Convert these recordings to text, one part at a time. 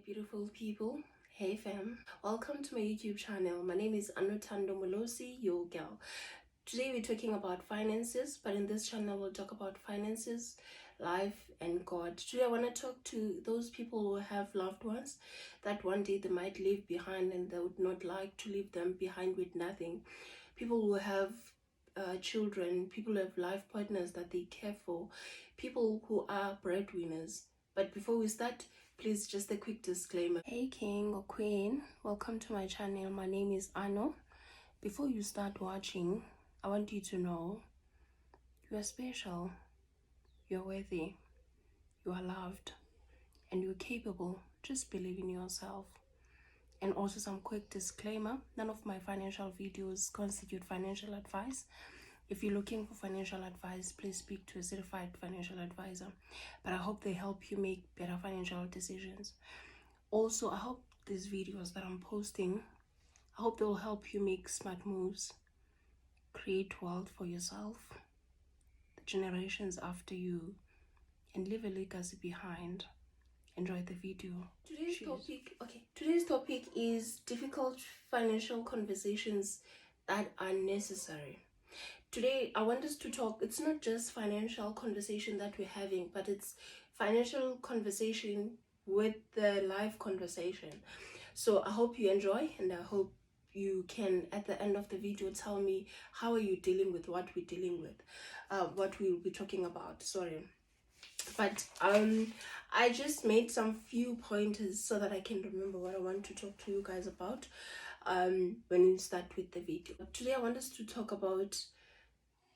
beautiful people. Hey fam, welcome to my YouTube channel. My name is Anutando Molosi, your girl. Today we're talking about finances, but in this channel we'll talk about finances, life, and God. Today I want to talk to those people who have loved ones that one day they might leave behind and they would not like to leave them behind with nothing. People who have children, people who have life partners that they care for, people who are breadwinners. But before we start, please, just a quick disclaimer. Hey king or queen, welcome to my channel. My name is Ano. Before you start watching, I want you to know you are special, you're worthy, you are loved, and you're capable. Just believe in yourself. And also some quick disclaimer, none of my financial videos constitute financial advice. If you're looking for financial advice, please speak to a certified financial advisor. But I hope they help you make better financial decisions. Also, I hope these videos that I'm posting, I hope they will help you make smart moves, create wealth for yourself, the generations after you, and leave a legacy behind. Enjoy the video. Today's topic is difficult financial conversations that are necessary. Today I want us to talk, it's not just financial conversation that we're having, but it's financial conversation with the life conversation. So I hope you enjoy, and I hope you can at the end of the video tell me how are you dealing with what we're dealing with, what we'll be talking about. But I just made some few pointers so that I can remember what I want to talk to you guys about when we start with the video. Today I want us to talk about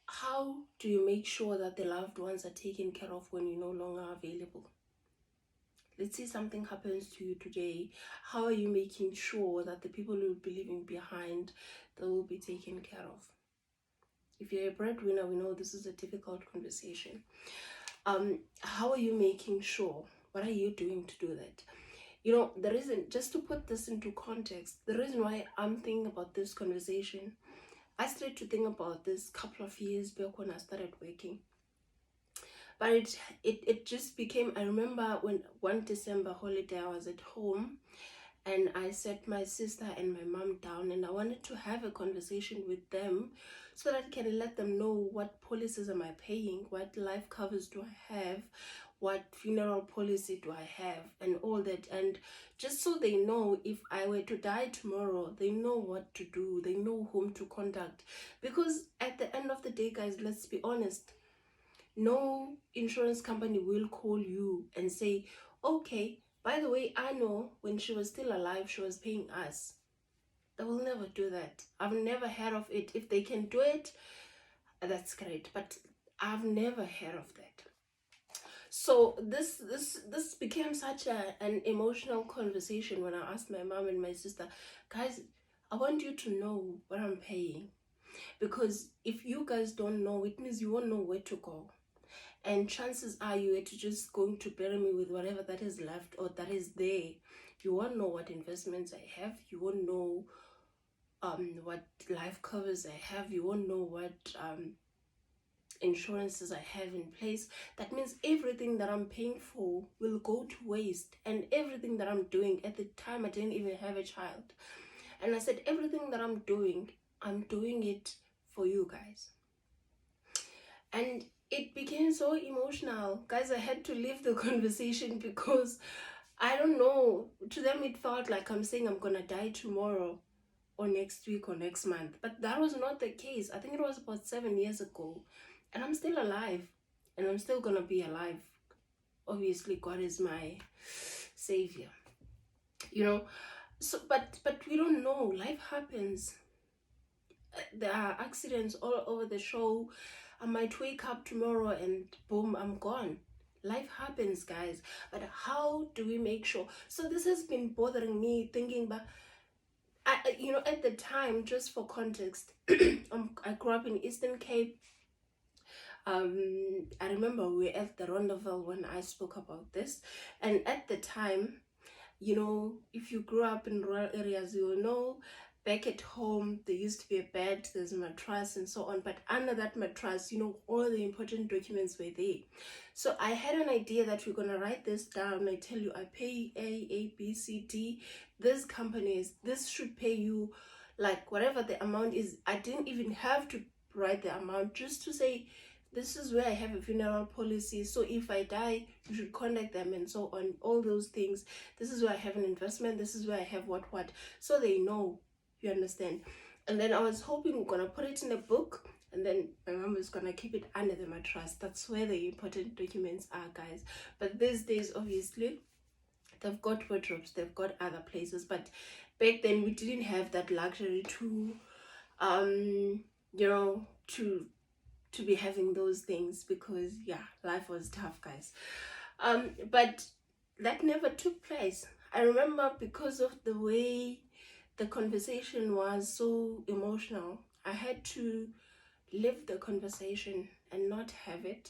how do you make sure that the loved ones are taken care of when you're no longer available. Let's say something happens to you today. How are you making sure that the people you'll be leaving behind, they will be taken care of? If you're a breadwinner, we know this is a difficult conversation. How are you making sure? What are you doing to do that? You know, the reason, just to put this into context, the reason why I'm thinking about this conversation, I started to think about this a couple of years back when I started working. But it just became, I remember when one December holiday I was at home and I sat my sister and my mom down and I wanted to have a conversation with them so that I can let them know what policies am I paying, what life covers do I have, what funeral policy do I have, and all that. And just so they know, if I were to die tomorrow, they know what to do, they know whom to contact. Because at the end of the day, guys, let's be honest, no insurance company will call you and say, okay, by the way, I know when she was still alive, she was paying us. They will never do that. I've never heard of it. If they can do it, that's great. But I've never heard of that. So this became such an emotional conversation when I asked my mom and my sister, guys, I want you to know what I'm paying. Because if you guys don't know, it means you won't know where to go. And chances are you are just going to bury me with whatever that is left or that is there. You won't know what investments I have. You won't know what life covers I have. You won't know what insurances I have in place. That means everything that I'm paying for will go to waste. And everything that I'm doing, at the time I didn't even have a child. And I said, everything that I'm doing it for you guys. And it became so emotional. Guys, I had to leave the conversation because I don't know, to them it felt like I'm saying I'm gonna die tomorrow or next week or next month. But that was not the case. I think it was about 7 years ago. And I'm still alive. And I'm still gonna be alive. Obviously, God is my savior. You know, so but we don't know. Life happens. There are accidents all over the show. I might wake up tomorrow and boom, I'm gone. Life happens, guys. But how do we make sure? So this has been bothering me, thinking about, you know, at the time, just for context, I grew up in Eastern Cape. I remember we were at the Rondeville when I spoke about this. And at the time, you know, if you grew up in rural areas, you will know back at home there used to be a bed, there's a mattress and so on, but under that mattress, all the important documents were there. So I had an idea that we're gonna write this down. I tell you, I pay A, B, C, D. This companies, this should pay you like whatever the amount is. I didn't even have to write the amount, just to say this is where I have a funeral policy, so if I die you should contact them and so on, all those things. This is where I have an investment, this is where I have what, so they know, you understand. And then I was hoping we're gonna put it in a book, and then my mom is gonna keep it under the mattress. That's where the important documents are, guys. But these days, obviously, they've got wardrobes, they've got other places, but back then we didn't have that luxury to to be having those things, because yeah, life was tough, guys. But that never took place. I remember, because of the way the conversation was so emotional, I had to live the conversation and not have it.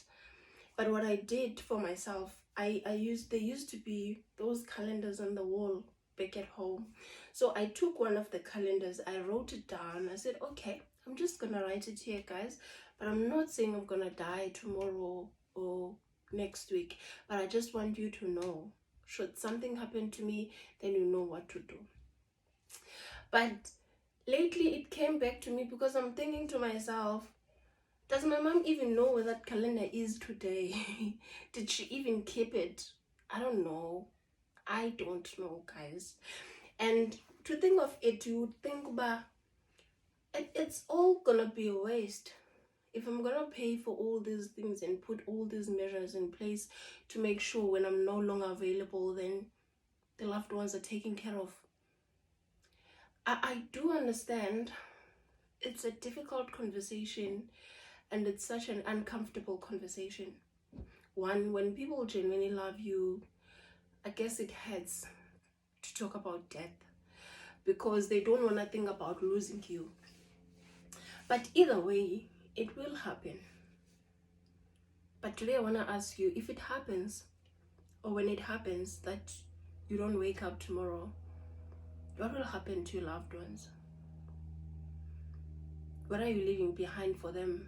But what I did for myself, there used to be those calendars on the wall back at home. So I took one of the calendars, I wrote it down. I said, okay, I'm just gonna write it here, guys, but I'm not saying I'm gonna die tomorrow or next week, but I just want you to know, should something happen to me, then you know what to do. But lately it came back to me, because I'm thinking to myself, does my mom even know where that calendar is today? Did she even keep it? I don't know. I don't know, guys. And to think of it, you would think, it's all gonna be a waste. If I'm gonna pay for all these things and put all these measures in place to make sure when I'm no longer available, then the loved ones are taken care of. I do understand it's a difficult conversation, and it's such an uncomfortable conversation. One, when people genuinely love you, I guess it hurts to talk about death, because they don't want to think about losing you. But either way, it will happen. But today I want to ask you, if it happens, or when it happens that you don't wake up tomorrow, what will happen to your loved ones? What are you leaving behind for them?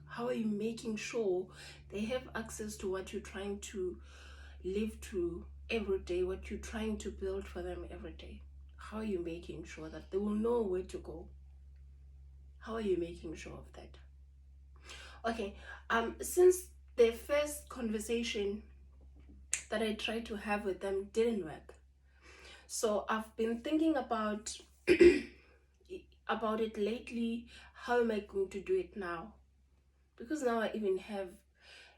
How are you making sure they have access to what you're trying to live to every day, what you're trying to build for them every day? How are you making sure that they will know where to go? How are you making sure of that? Okay, since the first conversation that I tried to have with them didn't work, so I've been thinking about about it lately. How am I going to do it now? Because now I even have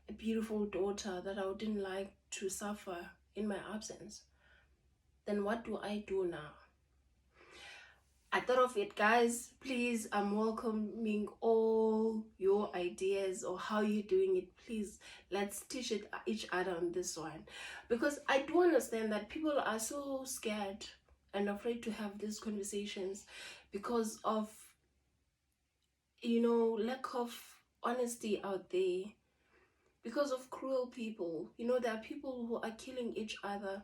a beautiful daughter that I wouldn't like to suffer in my absence. Then what do I do now? I thought of it, guys. Please, I'm welcoming all your ideas or how you're doing it. Please, let's teach it each other on this one, because I do understand that people are so scared and afraid to have these conversations because of lack of honesty out there, because of cruel people. There are people who are killing each other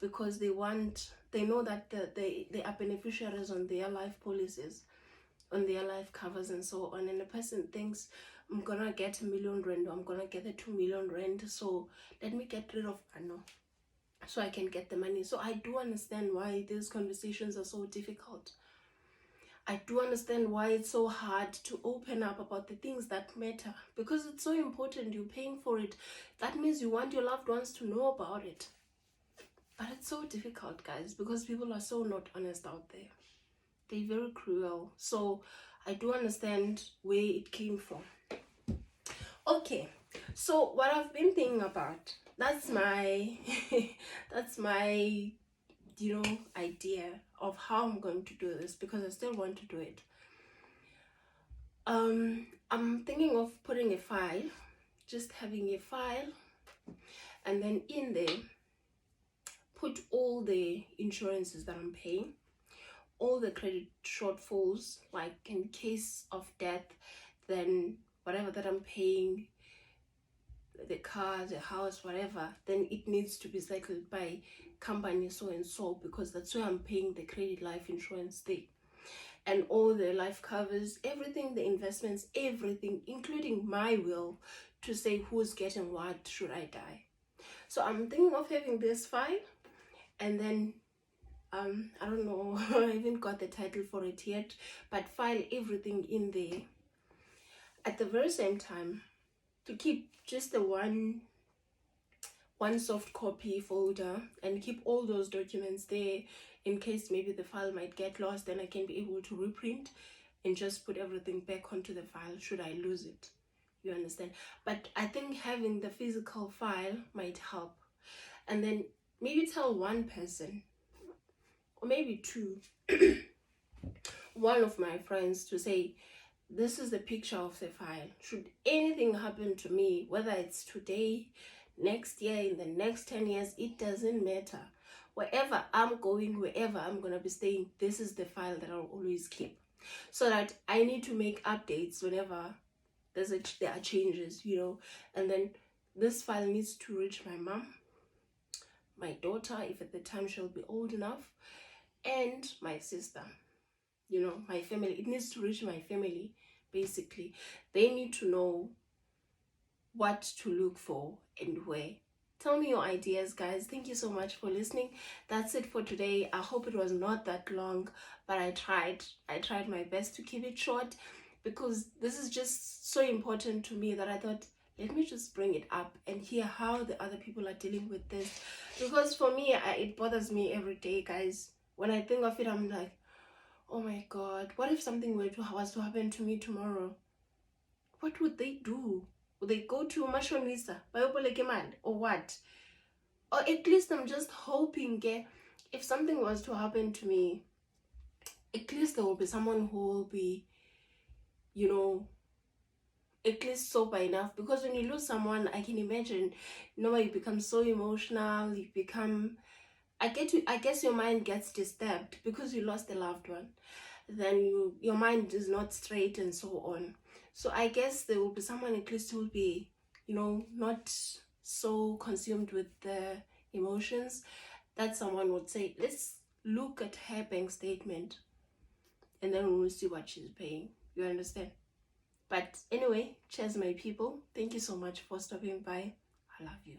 because they know that they are beneficiaries on their life policies, on their life covers and so on, and the person thinks, I'm gonna get R1,000,000 or I'm gonna get the R2,000,000, so let me get rid of Ano so I can get the money. So I do understand why these conversations are so difficult. I do understand why it's so hard to open up about the things that matter, because it's so important. You're paying for it. That means you want your loved ones to know about it. But it's so difficult, guys, because people are so not honest out there. They're very cruel. So I do understand where it came from. Okay, so what I've been thinking about, that's my that's my idea of how I'm going to do this, because I still want to do it. I'm thinking of putting a file, just having a file, and then in there put all the insurances that I'm paying, all the credit shortfalls, like in case of death, then whatever that I'm paying, the car, the house, whatever, then it needs to be settled by company so and so, because that's where I'm paying the credit life insurance thing. and all the life covers, everything, the investments, everything, including my will to say who's getting what should I die. So I'm thinking of having this file, and then I don't know, I haven't got the title for it yet, but file everything in there. At the very same time, to keep just the one soft copy folder and keep all those documents there in case maybe the file might get lost, then I can be able to reprint and just put everything back onto the file should I lose it. You understand? But I think having the physical file might help. And then maybe tell one person or maybe two, one of my friends, to say, this is the picture of the file. Should anything happen to me, whether it's today, next year, in the next 10 years, it doesn't matter. Wherever I'm going, wherever I'm going to be staying, this is the file that I'll always keep. So that I need to make updates whenever there are changes, and then this file needs to reach my mom, my daughter, if at the time she'll be old enough, and my sister, my family. It needs to reach my family, basically. They need to know what to look for and where. Tell me your ideas, guys. Thank you so much for listening. That's it for today. I hope it was not that long, but I tried my best to keep it short, because this is just so important to me that I thought, let me just bring it up and hear how the other people are dealing with this. Because for me, it bothers me every day, guys. When I think of it, I'm like, oh my God, what if something was to happen to me tomorrow? What would they do? Would they go to mashonisa, or what? Or at least I'm just hoping, if something was to happen to me, at least there will be someone who will be, at least sober enough. Because when you lose someone, I can imagine, you become so emotional, you become, I guess your mind gets disturbed because you lost a loved one. Then your mind is not straight and so on. So I guess there will be someone at least who will be, not so consumed with the emotions, that someone would say, let's look at her bank statement and then we'll see what she's paying. You understand? But anyway, cheers, my people. Thank you so much for stopping by. I love you.